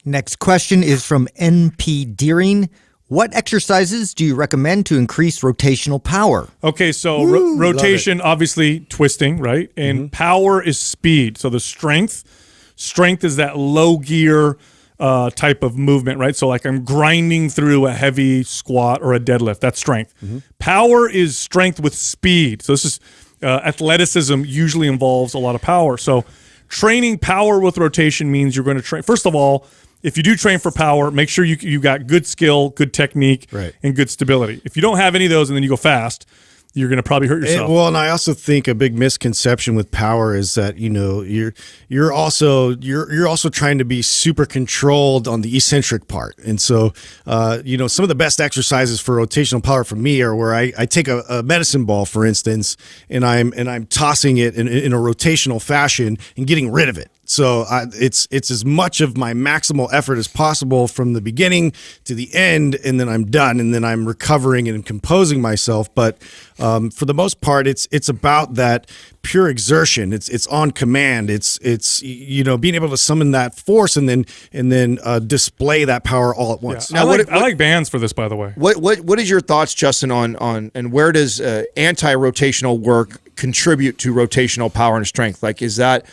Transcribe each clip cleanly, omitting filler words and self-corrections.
Next question is from NP Deering. What exercises do you recommend to increase rotational power? Okay, so rotation, obviously twisting, right? And power is speed. So the strength is that low gear type of movement, right? So like I'm grinding through a heavy squat or a deadlift. That's strength. Power is strength with speed. So this is athleticism usually involves a lot of power. So training power with rotation means you're going to train. First of all, if you do train for power, make sure you got good skill, good technique, and good stability. If you don't have any of those and then you go fast, you're going to probably hurt yourself. And I also think a big misconception with power is that you're also trying to be super controlled on the eccentric part. And so some of the best exercises for rotational power for me are where I take a medicine ball, for instance, and I'm tossing it in a rotational fashion and getting rid of it. So it's as much of my maximal effort as possible from the beginning to the end, and then I'm done, and then I'm recovering and composing myself. But for the most part, it's about that pure exertion. It's on command. It's being able to summon that force and then display that power all at once. Yeah. Now, I like bands for this, by the way. What is your thoughts, Justin, on and where does anti-rotational work contribute to rotational power and strength? Like, is that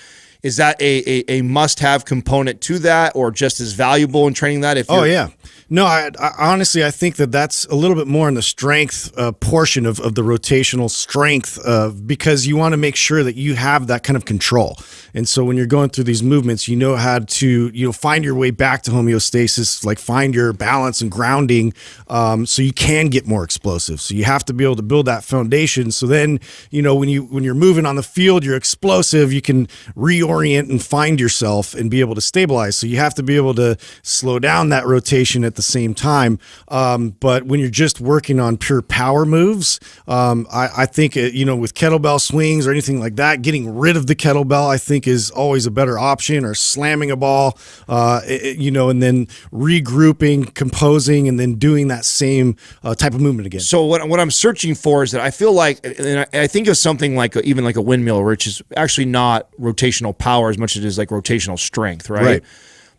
a must-have component to that, or just as valuable in training that? No, I honestly, I think that's a little bit more in the strength portion of the rotational strength, because you want to make sure that you have that kind of control. And so when you're going through these movements, you know how to find your way back to homeostasis, like find your balance and grounding, so you can get more explosive. So you have to be able to build that foundation. So then, when you're moving on the field, you're explosive, you can reorient and find yourself and be able to stabilize. So you have to be able to slow down that rotation at the same time. But when you're just working on pure power moves, I think, with kettlebell swings or anything like that, getting rid of the kettlebell, I think, is always a better option, or slamming a ball, and then regrouping, composing, and then doing that same type of movement again. So what I'm searching for is that I feel like, and I think of something like even like a windmill, which is actually not rotational power as much as it is like rotational strength, right?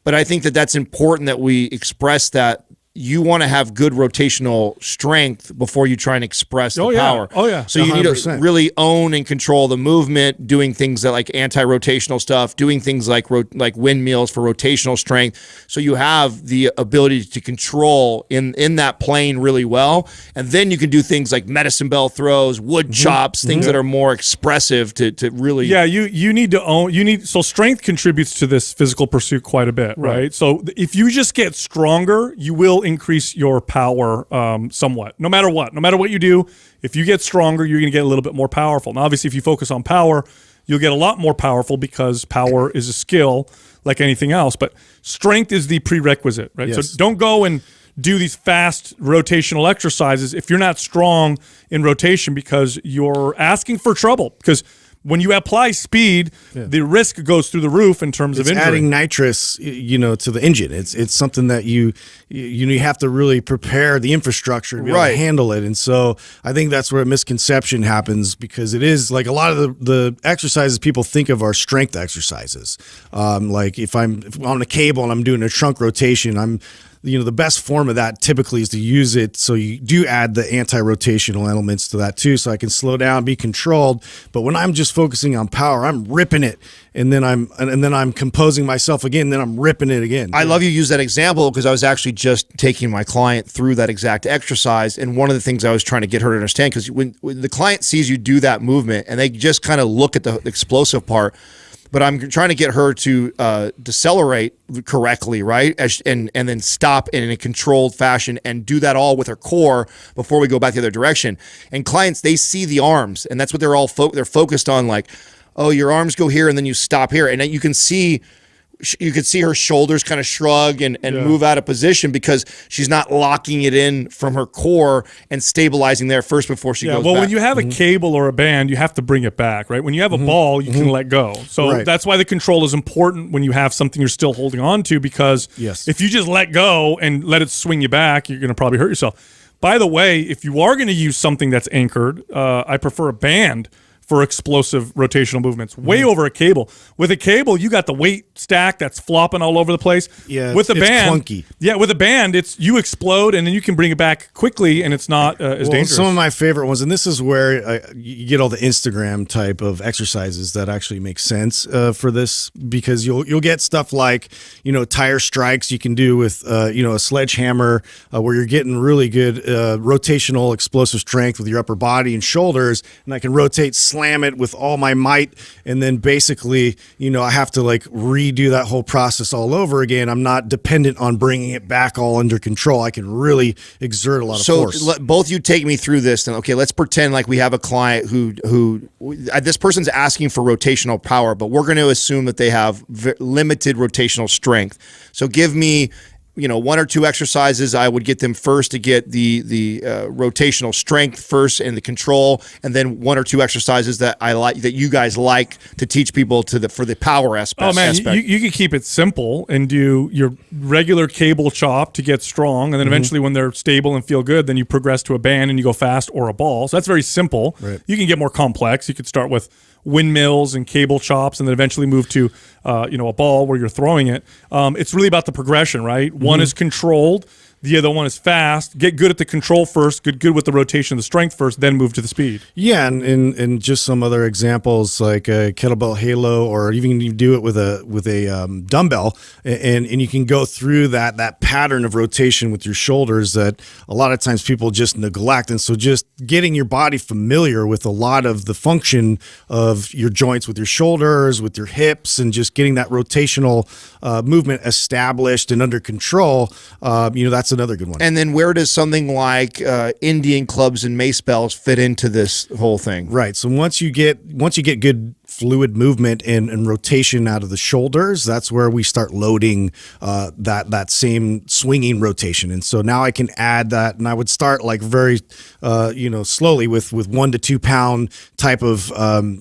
But I think that's important that we express that you want to have good rotational strength before you try and express the power. Oh, yeah. So you 100%. Need to really own and control the movement, doing things that like anti-rotational stuff, doing things like windmills for rotational strength. So you have the ability to control in that plane really well. And then you can do things like medicine bell throws, wood chops, things that are more expressive to really. Yeah, you need to own, so strength contributes to this physical pursuit quite a bit, right? So if you just get stronger, you will increase your power somewhat. No matter what you do, if you get stronger, you're going to get a little bit more powerful. Now, obviously, if you focus on power, you'll get a lot more powerful, because power is a skill like anything else. But strength is the prerequisite, right? Yes. So don't go and do these fast rotational exercises if you're not strong in rotation, because you're asking for trouble. Because when you apply speed, the risk goes through the roof in terms of injury. It's adding nitrous, to the engine. It's something that you have to really prepare the infrastructure to be able to handle it. And so I think that's where a misconception happens, because it is like a lot of the exercises people think of are strength exercises. Like if I'm on a cable and I'm doing a trunk rotation, the best form of that typically is to use it so you do add the anti-rotational elements to that too, so I can slow down, be controlled. But when I'm just focusing on power, I'm ripping it, and then I'm composing myself again, then I'm ripping it again. I love you use that example, because I was actually just taking my client through that exact exercise, and one of the things I was trying to get her to understand, because when the client sees you do that movement and they just kind of look at the explosive part, but I'm trying to get her to decelerate correctly, right? And then stop in a controlled fashion and do that all with her core before we go back the other direction. And clients, they see the arms, and that's what they're all they're focused on, like, oh, your arms go here and then you stop here. And then you can see her shoulders kind of shrug and move out of position, because she's not locking it in from her core and stabilizing there first before she goes back. When you have a cable or a band, you have to bring it back, right? When you have a ball, you can let go. So that's why the control is important when you have something you're still holding on to, because if you just let go and let it swing you back, you're going to probably hurt yourself. By the way, if you are going to use something that's anchored, I prefer a band for explosive rotational movements, way over a cable. With a cable, you got the weight stack that's flopping all over the place. Yeah, with a band, clunky. Yeah, with a band, it's you explode and then you can bring it back quickly, and it's not as dangerous. Some of my favorite ones, and this is where you get all the Instagram type of exercises that actually make sense for this, because you'll get stuff like tire strikes you can do with a sledgehammer, where you're getting really good rotational explosive strength with your upper body and shoulders, and I can rotate, slam it with all my might, and then basically I have to like redo that whole process all over again. I'm not dependent on bringing it back all under control. I can really exert a lot of force. So both you take me through this. Then okay, let's pretend like we have a client who this person's asking for rotational power, but we're going to assume that they have limited rotational strength. So give me one or two exercises. I would get them first to get the rotational strength first and the control, and then one or two exercises that I like, that you guys like to teach people for the power aspect. Oh man, you can keep it simple and do your regular cable chop to get strong, and then eventually when they're stable and feel good, then you progress to a band and you go fast or a ball. So that's very simple. Right. You can get more complex. You could start with windmills and cable chops, and then eventually move to a ball where you're throwing it. It's really about the progression, right? One is controlled, the other one is fast. Get good at the control first, good with the rotation, the strength first, then move to the speed. Yeah, and just some other examples like a kettlebell halo, or even you do it with a dumbbell, and you can go through that pattern of rotation with your shoulders that a lot of times people just neglect. And so just getting your body familiar with a lot of the function of your joints with your shoulders, with your hips, and just getting that rotational movement established and under control, that's another good one. And then where does something like Indian clubs and mace bells fit into this whole thing? Right. So once you get good fluid movement and rotation out of the shoulders, that's where we start loading that same swinging rotation. And so now I can add that, and I would start like very slowly with 1 to 2 pound type of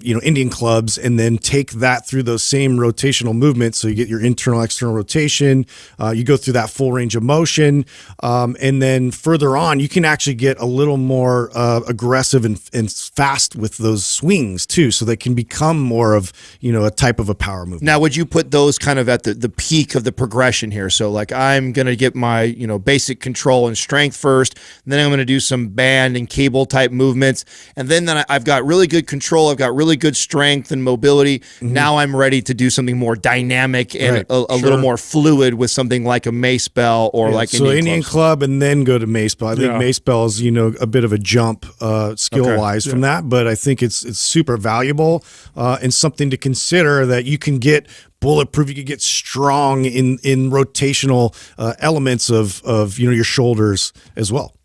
Indian clubs, and then take that through those same rotational movements. So you get your internal external rotation, you go through that full range of motion, and then further on you can actually get a little more aggressive and fast with those swings too, so they can become more of a type of a power movement. Now, would you put those kind of at the peak of the progression here? So like I'm going to get my basic control and strength first, and then I'm going to do some band and cable type movements, and then I've got really good control, I've got really good strength and mobility. Now I'm ready to do something more dynamic and a little more fluid with something like a mace bell or like Indian club, and then go to mace bell. I think mace bell is a bit of a jump skill wise from that, but I think it's super valuable and something to consider, that you can get bulletproof, you can get strong in rotational elements of your shoulders as well.